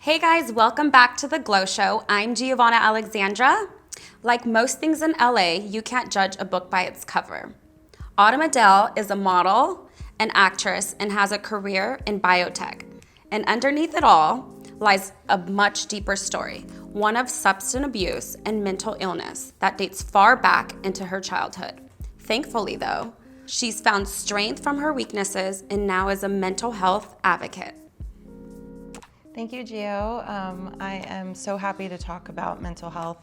Hey guys, welcome back to The Glow Show. I'm Giovanna Alexandra. Like most things in LA, you can't judge a book by its cover. Autumn Adele is a model, an actress, and has a career in biotech. And underneath it all lies a much deeper story, one of substance abuse and mental illness that dates far back into her childhood. Thankfully, though, she's found strength from her weaknesses and now is a mental health advocate. Thank you, Gio. I am so happy to talk about mental health.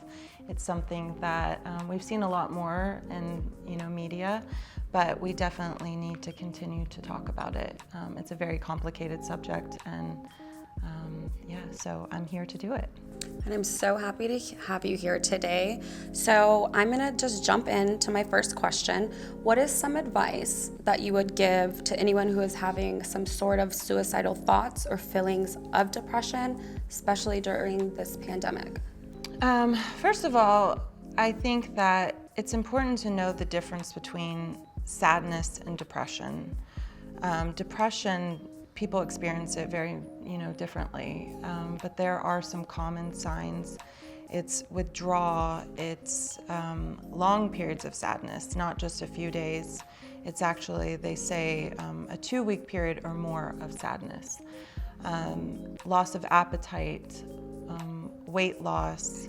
It's something that we've seen a lot more in media, but we definitely need to continue to talk about it. It's a very complicated subject, and so I'm here to do it. And I'm so happy to have you here today. So I'm gonna just jump into my first question. What is some advice that you would give to anyone who is having some sort of suicidal thoughts or feelings of depression, especially during this pandemic? First of all, I think that it's important to know the difference between sadness and depression. Depression, people experience it very, differently, but there are some common signs. It's withdrawal, it's long periods of sadness, not just a few days. It's actually, they say, a 2-week period or more of sadness. Loss of appetite, weight loss,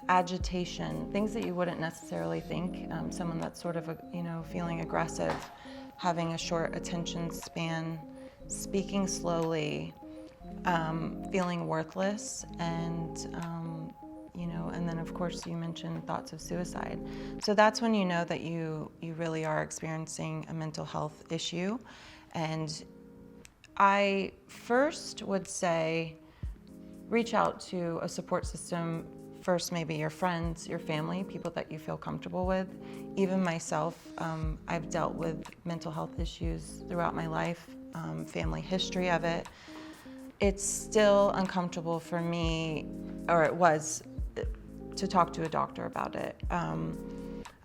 agitation, things that you wouldn't necessarily think. Someone that's sort of, feeling aggressive, having a short attention span, speaking slowly, feeling worthless, and then of course you mentioned thoughts of suicide. So that's when you know that you really are experiencing a mental health issue. And I first would say reach out to a support system. First, maybe your friends, your family, people that you feel comfortable with. Even myself, I've dealt with mental health issues throughout my life, family history of it. It's still uncomfortable for me, or it was, to talk to a doctor about it.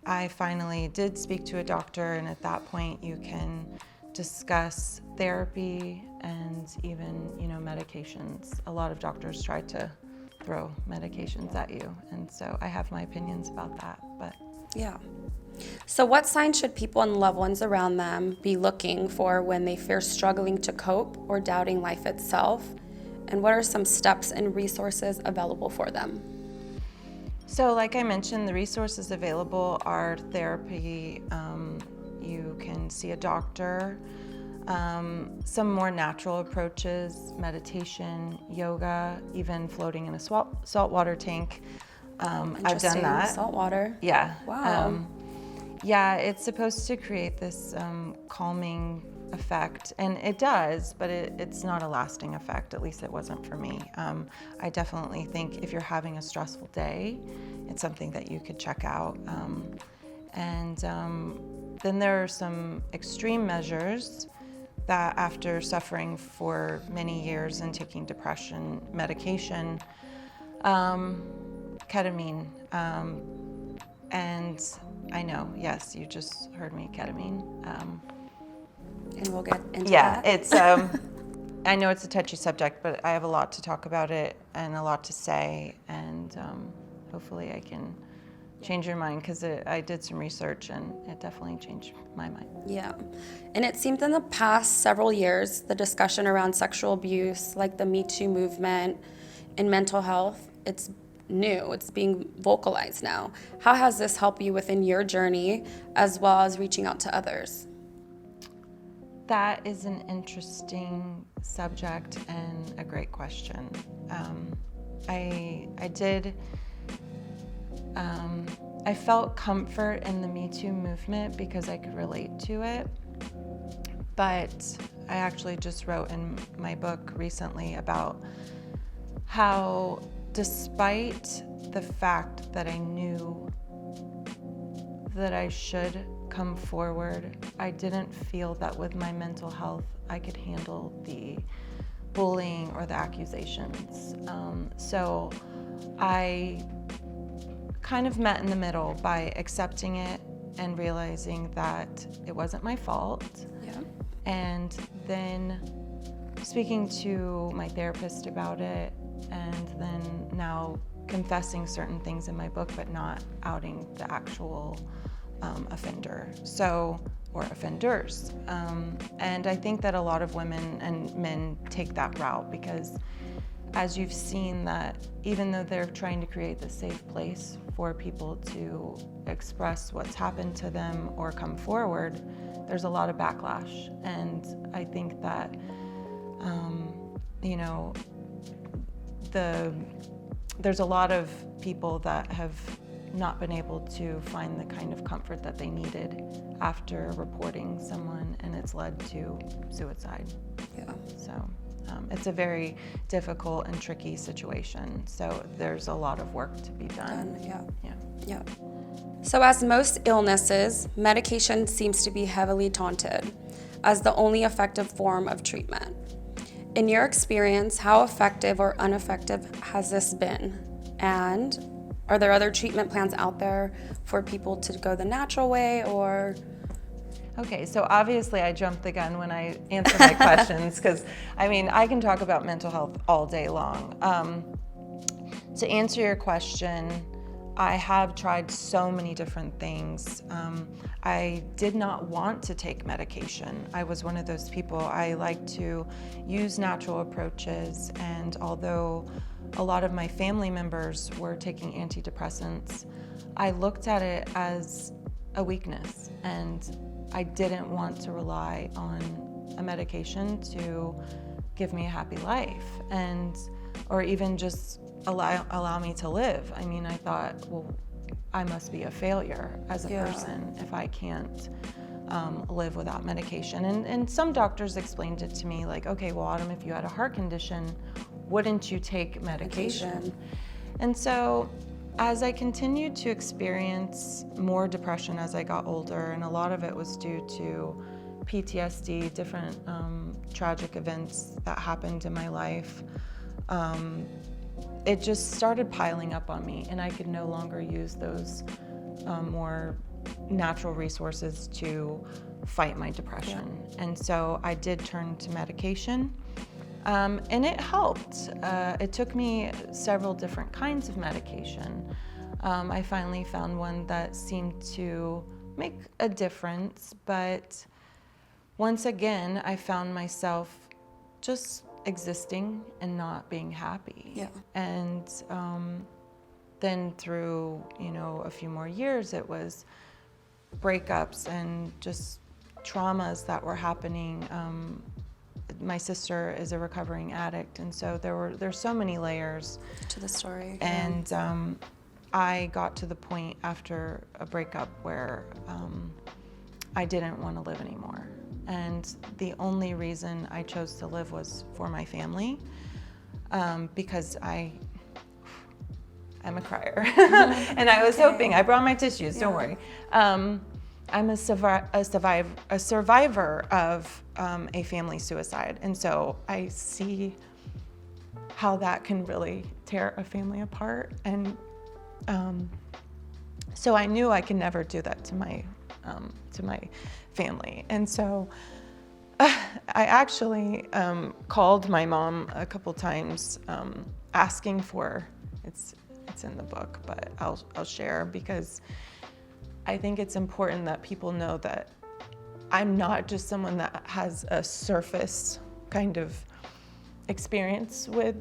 I finally did speak to a doctor, and at that point you can discuss therapy and even, medications. A lot of doctors try to throw medications at you, and so I have my opinions about that, but. Yeah. So what signs should people and loved ones around them be looking for when they fear struggling to cope or doubting life itself? And what are some steps and resources available for them? So like I mentioned, the resources available are therapy. You can see a doctor, some more natural approaches, meditation, yoga, even floating in a saltwater tank. I've done that. Saltwater. Yeah. Wow. Yeah, it's supposed to create this calming effect, and it does, but it's not a lasting effect. At least it wasn't for me. I definitely think if you're having a stressful day, it's something that you could check out. Then there are some extreme measures that, after suffering for many years and taking depression medication, ketamine, and I know, yes, you just heard me, ketamine. And we'll get into yeah, that. It's, I know it's a touchy subject, but I have a lot to talk about it and a lot to say, and hopefully I can change your mind, because I did some research and it definitely changed my mind. Yeah. And it seems in the past several years, the discussion around sexual abuse, like the Me Too movement and mental health, it's new. It's being vocalized now. How has this helped you within your journey, as well as reaching out to others? That is an interesting subject and a great question. I felt comfort in the Me Too movement because I could relate to it, but I actually just wrote in my book recently about how, despite the fact that I knew that I should come forward, I didn't feel that with my mental health I could handle the bullying or the accusations. So I kind of met in the middle by accepting it and realizing that it wasn't my fault. Yeah. And then speaking to my therapist about it, and then now confessing certain things in my book, but not outing the actual offender, or offenders. And I think that a lot of women and men take that route because, as you've seen, that even though they're trying to create this safe place for people to express what's happened to them or come forward, there's a lot of backlash. And I think that, there's a lot of people that have not been able to find the kind of comfort that they needed after reporting someone, and it's led to suicide. Yeah. So it's a very difficult and tricky situation. So there's a lot of work to be done. Yeah. So as most illnesses, medication seems to be heavily taunted as the only effective form of treatment. In your experience, how effective or ineffective has this been? And are there other treatment plans out there for people to go the natural way, or? Okay, so obviously I jumped the gun when I answer my questions, because I can talk about mental health all day long. To answer your question, I have tried so many different things. I did not want to take medication. I was one of those people. I like to use natural approaches, and although a lot of my family members were taking antidepressants, I looked at it as a weakness, and I didn't want to rely on a medication to give me a happy life, or even just allow me to live. I thought, well, I must be a failure as a person if I can't live without medication. And some doctors explained it to me like, okay, well, Autumn, if you had a heart condition, wouldn't you take medication? And so as I continued to experience more depression as I got older, and a lot of it was due to PTSD, different tragic events that happened in my life, it just started piling up on me, and I could no longer use those more natural resources to fight my depression. And so I did turn to medication, and it helped. It took me several different kinds of medication. I finally found one that seemed to make a difference, but once again, I found myself just existing and not being happy. Yeah. And then through, a few more years, it was breakups and just traumas that were happening. My sister is a recovering addict, and so there's so many layers To the story. and I got to the point after a breakup where I didn't want to live anymore. And the only reason I chose to live was for my family, because I'm a crier. And I was hoping, I brought my tissues, don't worry. I'm a survivor of a family suicide. And so I see how that can really tear a family apart. And so I knew I could never do that to my family. And so I actually called my mom a couple times asking for, it's in the book, but I'll share, because I think it's important that people know that I'm not just someone that has a surface kind of experience with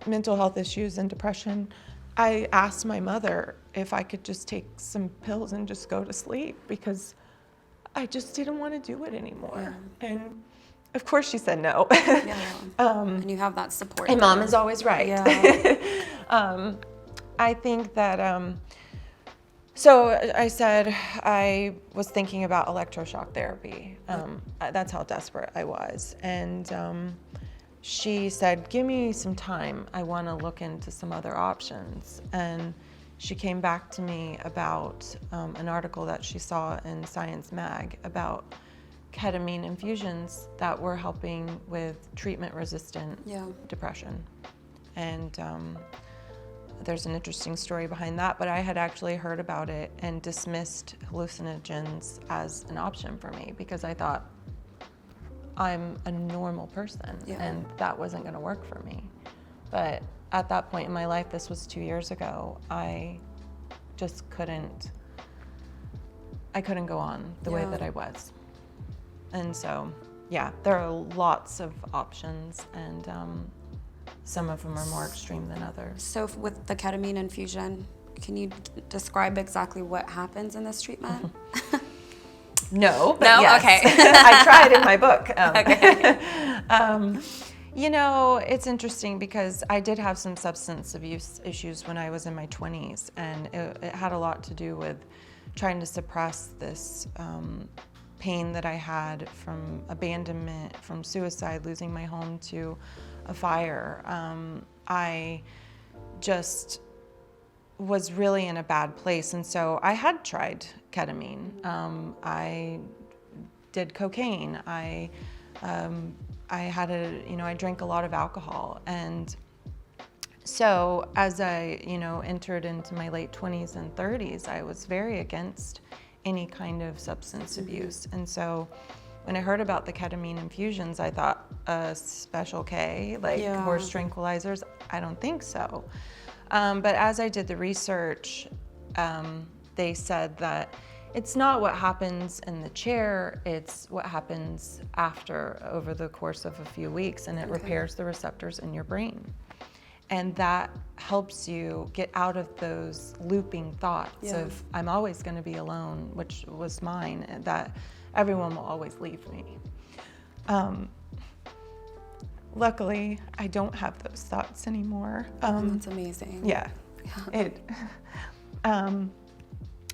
mental health issues and depression. I asked my mother if I could just take some pills and just go to sleep, because I just didn't want to do it anymore. And of course she said no. And you have that support. And mom is always right. Yeah. I think that, so I said I was thinking about electroshock therapy. That's how desperate I was. And she said, give me some time. I want to look into some other options. And she came back to me about an article that she saw in Science Mag about ketamine infusions that were helping with treatment-resistant depression. And there's an interesting story behind that, but I had actually heard about it and dismissed hallucinogens as an option for me, because I thought, I'm a normal person, and that wasn't going to work for me. But at that point in my life, this was 2 years ago, I just couldn't go on the way that I was. And so, yeah, there are lots of options, and some of them are more extreme than others. So with the ketamine infusion, can you describe exactly what happens in this treatment? No, but no? yes. Okay. I tried in my book. Okay. You know, it's interesting because I did have some substance abuse issues when I was in my 20s, and it had a lot to do with trying to suppress this pain that I had from abandonment, from suicide, losing my home to a fire. I just was really in a bad place, and so I had tried ketamine. I did cocaine. I I drank a lot of alcohol, and so as I, entered into my late 20s and 30s, I was very against any kind of substance abuse. And so when I heard about the ketamine infusions, I thought, Special K, horse tranquilizers? I don't think so. But as I did the research, they said that it's not what happens in the chair, it's what happens after, over the course of a few weeks, and it repairs the receptors in your brain. And that helps you get out of those looping thoughts of, I'm always going to be alone, which was mine, and that everyone will always leave me. Luckily, I don't have those thoughts anymore. That's amazing. Yeah.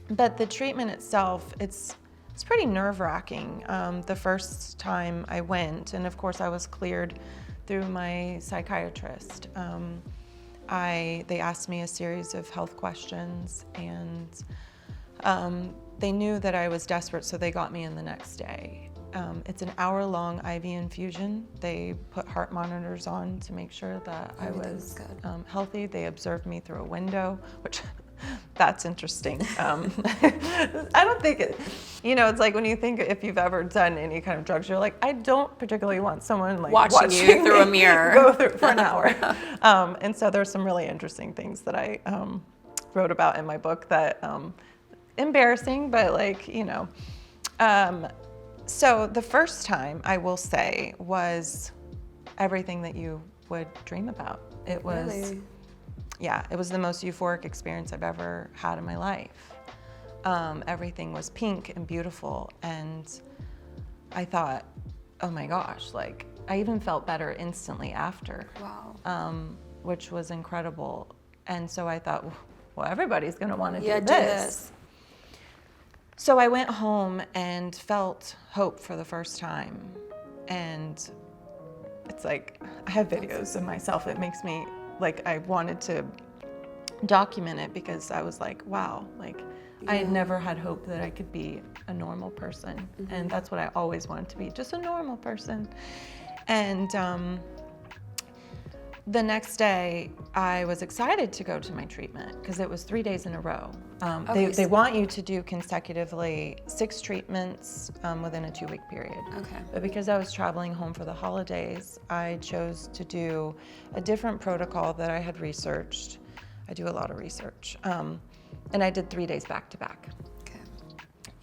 But the treatment itself, it's pretty nerve-wracking. The first time I went, and of course I was cleared through my psychiatrist. They asked me a series of health questions, and they knew that I was desperate, so they got me in the next day. It's an hour-long IV infusion. They put heart monitors on to make sure that I was healthy. They observed me through a window, which that's interesting. I don't think it's like when you think, if you've ever done any kind of drugs, you're like, I don't particularly want someone watching you through a mirror go through for an hour. And so there's some really interesting things that I wrote about in my book that embarrassing, but so the first time, I will say, was everything that you would dream about. It was, really? Yeah, it was the most euphoric experience I've ever had in my life. Everything was pink and beautiful, and I thought, oh my gosh, I even felt better instantly after. Wow. Which was incredible. And so I thought, well, everybody's gonna wanna do do this. So I went home and felt hope for the first time. And it's like, I have videos of myself. It makes me, I wanted to document it because I was like, wow, I had never had hope that I could be a normal person. And that's what I always wanted to be, just a normal person. And the next day, I was excited to go to my treatment because it was 3 days in a row. They want you to do consecutively 6 treatments within a 2-week period. Okay. But because I was traveling home for the holidays, I chose to do a different protocol that I had researched. I do a lot of research. And I did 3 days back to back. Okay.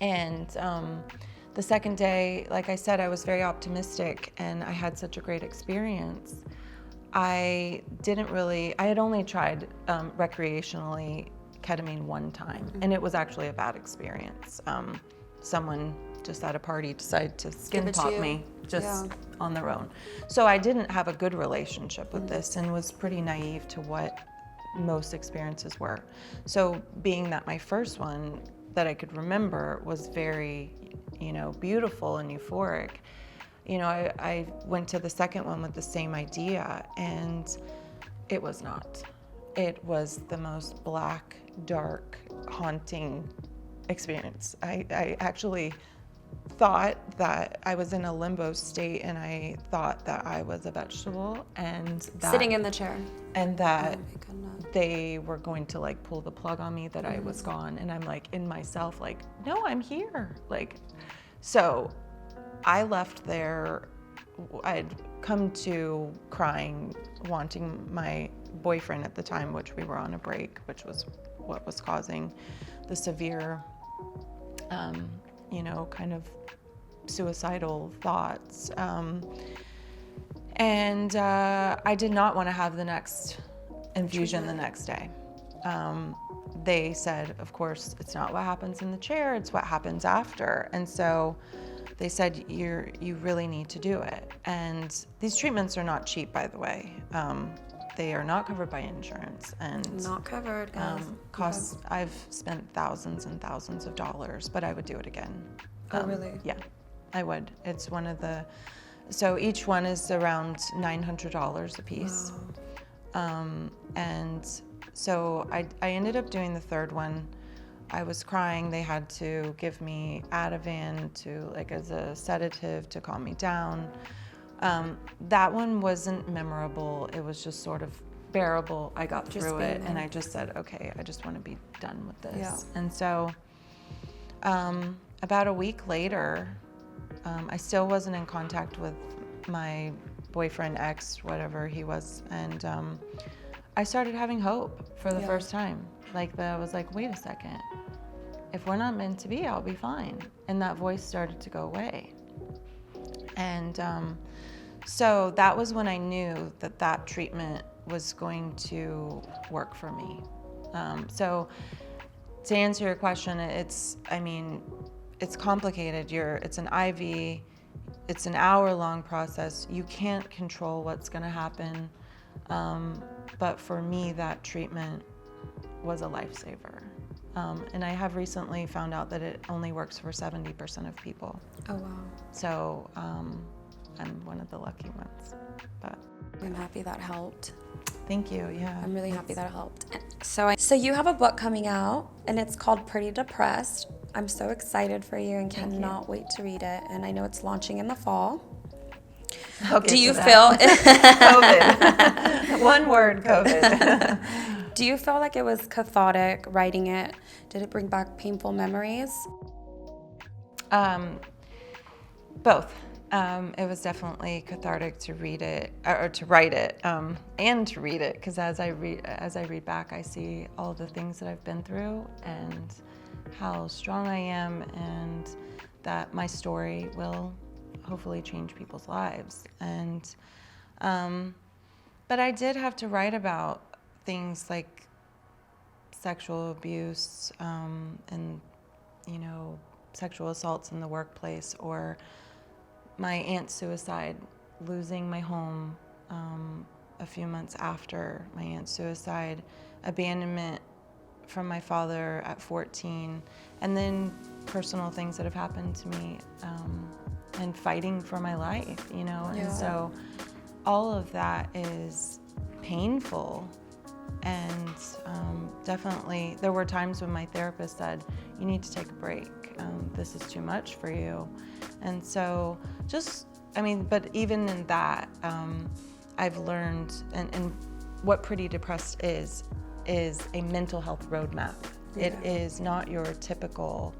And the second day, like I said, I was very optimistic and I had such a great experience. I had only tried recreationally ketamine one time, and it was actually a bad experience. Someone just at a party decided to skin pop me on their own. So I didn't have a good relationship with this and was pretty naive to what most experiences were. So being that my first one that I could remember was very, beautiful and euphoric, I went to the second one with the same idea, and it was not. It was the most black, dark, haunting experience. I actually thought that I was in a limbo state, and I thought that I was a vegetable, and that, sitting in the chair, and that oh my goodness, they were going to pull the plug on me, that I was gone, and I'm in myself no, I'm here. So I left there I'd come to crying, wanting my boyfriend at the time, which we were on a break, which was what was causing the severe, kind of suicidal thoughts. And I did not want to have the next infusion the next day. They said, of course, it's not what happens in the chair, it's what happens after. And so they said, you really need to do it. And these treatments are not cheap, by the way. They are not covered by insurance. And Not covered, guys. costs, I've spent thousands and thousands of dollars, but I would do it again. Oh, really? Yeah, I would. It's one of the, so each one is around $900 a piece. Wow. And so I ended up doing the third one. I was crying. They had to give me Ativan as a sedative to calm me down. That one wasn't memorable. It was just sort of bearable. I got through it, and I just said, okay, I just want to be done with this. Yeah. And so about a week later, I still wasn't in contact with my boyfriend, ex, whatever he was, and I started having hope for the first time. I was like, wait a second, if we're not meant to be, I'll be fine. And that voice started to go away. And so that was when I knew that treatment was going to work for me. So to answer your question, it's complicated. It's an IV, it's an hour-long process. You can't control what's gonna happen. But for me, that treatment was a lifesaver. And I have recently found out that it only works for 70% of people. Oh, wow. So I'm one of the lucky ones. But I'm happy that helped. thank you, yeah. I'm really happy that it helped. So you have a book coming out, and it's called Pretty Depressed. I'm so excited for you and cannot wait to read it. And I know it's launching in the fall. Okay, Do you so feel COVID? One word, COVID. Do you feel like it was cathartic writing it? Did it bring back painful memories? Both. It was definitely cathartic to read it, or to write it, and to read it, because as I read back, I see all the things that I've been through and how strong I am, and that my story will hopefully change people's lives. And but I did have to write about things like sexual abuse, and sexual assaults in the workplace, or my aunt's suicide, losing my home a few months after my aunt's suicide, abandonment from my father at 14, and then personal things that have happened to me, and fighting for my life, And so all of that is painful. And definitely, there were times when my therapist said, you need to take a break. This is too much for you. And so but even in that, I've learned, and what Pretty Depressed is a mental health roadmap. Yeah. It is not your typical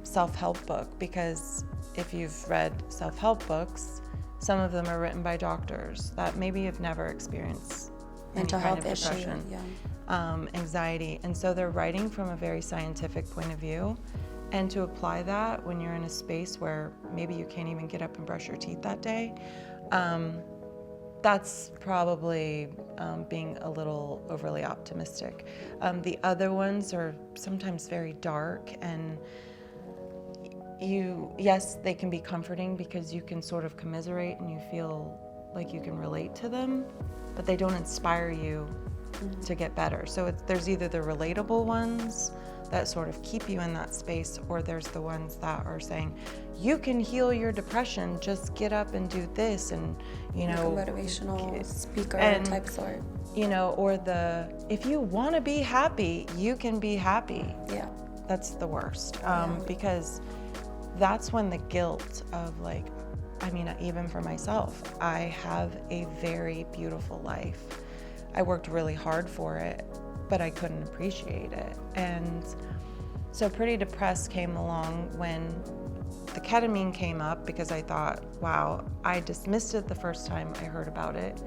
self-help book, because if you've read self-help books, some of them are written by doctors that maybe have never experienced mental any kind health of depression, issue, anxiety. And so they're writing from a very scientific point of view. And to apply that when you're in a space where maybe you can't even get up and brush your teeth that day, that's probably being a little overly optimistic. The other ones are sometimes very dark, and yes, they can be comforting because you can sort of commiserate and you feel like you can relate to them, but they don't inspire you to get better. So there's either the relatable ones that sort of keep you in that space, or there's the ones that are saying, you can heal your depression, just get up and do this, and like a motivational speaker type sort. Or if you want to be happy, you can be happy. Yeah. That's the worst, because that's when the guilt of even for myself, I have a very beautiful life. I worked really hard for it, but I couldn't appreciate it. And so Pretty Depressed came along when the ketamine came up because I thought, wow, I dismissed it the first time I heard about it.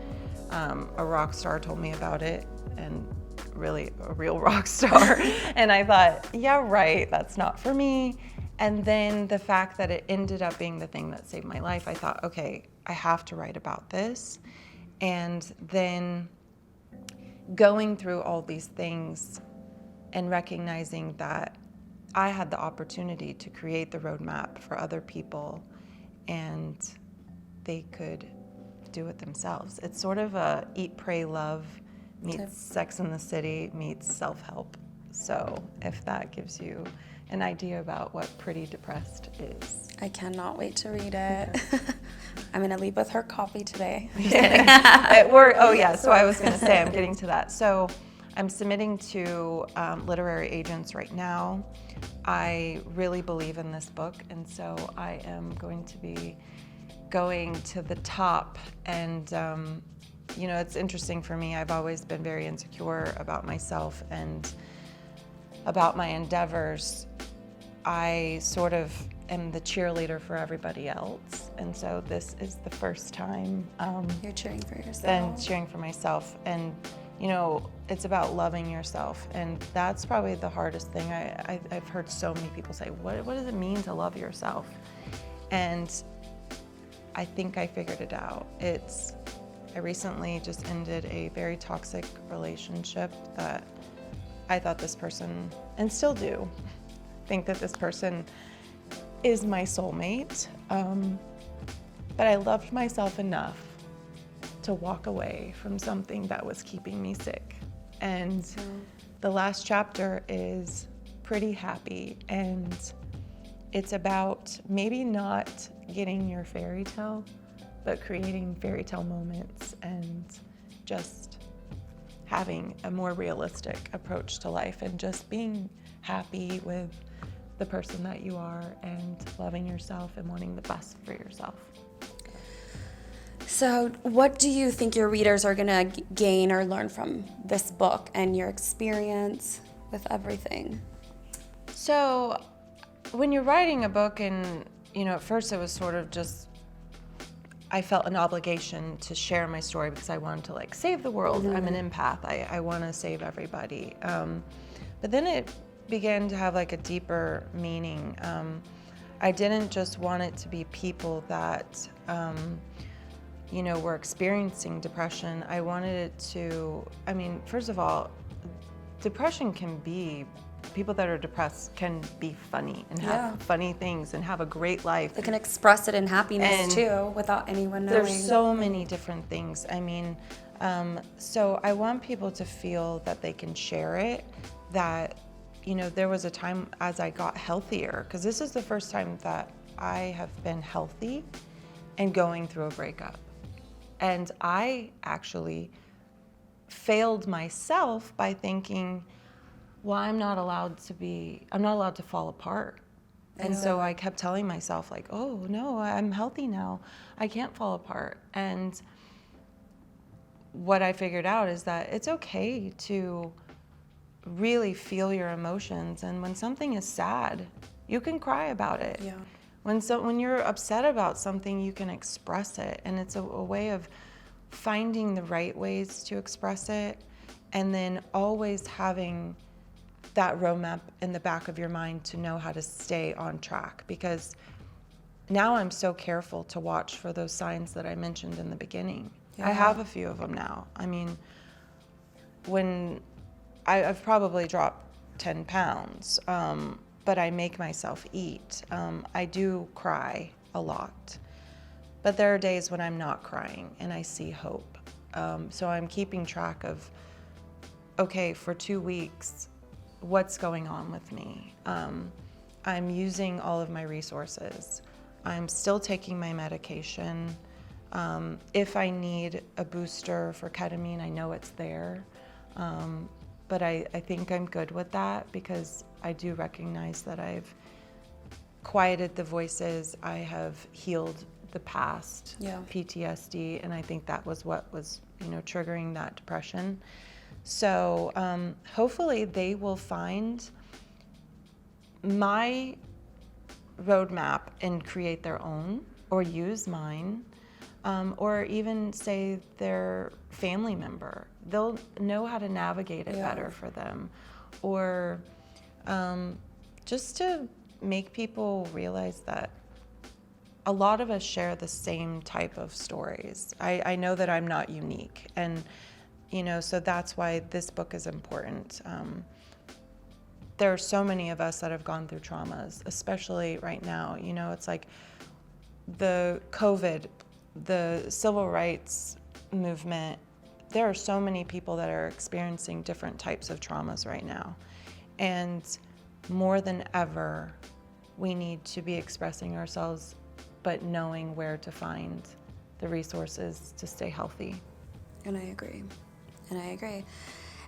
A rock star told me about it, and really a real rock star. And I thought, yeah, right, that's not for me. And then the fact that it ended up being the thing that saved my life, I thought, okay, I have to write about this. And then going through all these things and recognizing that I had the opportunity to create the roadmap for other people and they could do it themselves. It's sort of a eat, pray, love meets Sex in the City meets self-help. So if that gives you an idea about what Pretty Depressed is. I cannot wait to read it. I'm going to leave with her copy today. So I was going to say, I'm getting to that. So I'm submitting to literary agents right now. I really believe in this book, and so I am going to be going to the top. And it's interesting for me. I've always been very insecure about myself and about my endeavors. I sort of am the cheerleader for everybody else, and so this is the first time you're cheering for yourself. And cheering for myself. And it's about loving yourself, and that's probably the hardest thing. I've heard so many people say, what does it mean to love yourself? And I think I figured it out. I recently just ended a very toxic relationship that I thought this person, and still do, think that this person is my soulmate. But I loved myself enough to walk away from something that was keeping me sick. And the last chapter is pretty happy, and it's about maybe not getting your fairy tale, but creating fairy tale moments and just having a more realistic approach to life and just being happy with the person that you are and loving yourself and wanting the best for yourself. So what do you think your readers are going to gain or learn from this book and your experience with everything? So when you're writing a book, and at first it was sort of just, I felt an obligation to share my story because I wanted to save the world. I'm an empath. I want to save everybody. But then it began to have a deeper meaning. I didn't just want it to be people that were experiencing depression. I wanted it to, first of all, depression can be, people that are depressed can be funny and have funny things and have a great life. They can express it in happiness too without anyone knowing. There's so many different things. So I want people to feel that they can share it, that there was a time as I got healthier, because this is the first time that I have been healthy and going through a breakup. And I actually failed myself by thinking, well, I'm not allowed to fall apart. And so I kept telling myself oh no, I'm healthy now, I can't fall apart. And what I figured out is that it's okay to really feel your emotions, and when something is sad, you can cry about it. Yeah. When you're upset about something, you can express it, and it's a way of finding the right ways to express it, and then always having that roadmap in the back of your mind to know how to stay on track. Because now I'm so careful to watch for those signs that I mentioned in the beginning. Yeah. I have a few of them now. When I've probably dropped 10 pounds, but I make myself eat. I do cry a lot, but there are days when I'm not crying and I see hope. So I'm keeping track of, okay, for 2 weeks, what's going on with me? I'm using all of my resources. I'm still taking my medication. If I need a booster for ketamine, I know it's there. But I think I'm good with that, because I do recognize that I've quieted the voices, I have healed the past, PTSD, and I think that was what was, triggering that depression. So hopefully they will find my roadmap and create their own or use mine, or even say their family member. They'll know how to navigate it better for them. Or just to make people realize that a lot of us share the same type of stories. I know that I'm not unique, and so that's why this book is important. There are so many of us that have gone through traumas, especially right now. It's like the COVID, the civil rights movement. There are so many people that are experiencing different types of traumas right now. And more than ever, we need to be expressing ourselves, but knowing where to find the resources to stay healthy. And I agree.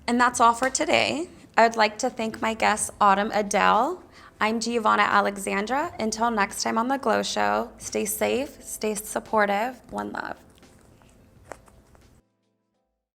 And that's all for today. I would like to thank my guest, Autumn Adele. I'm Giovanna Alexandra. Until next time on The Glow Show, stay safe, stay supportive. One love.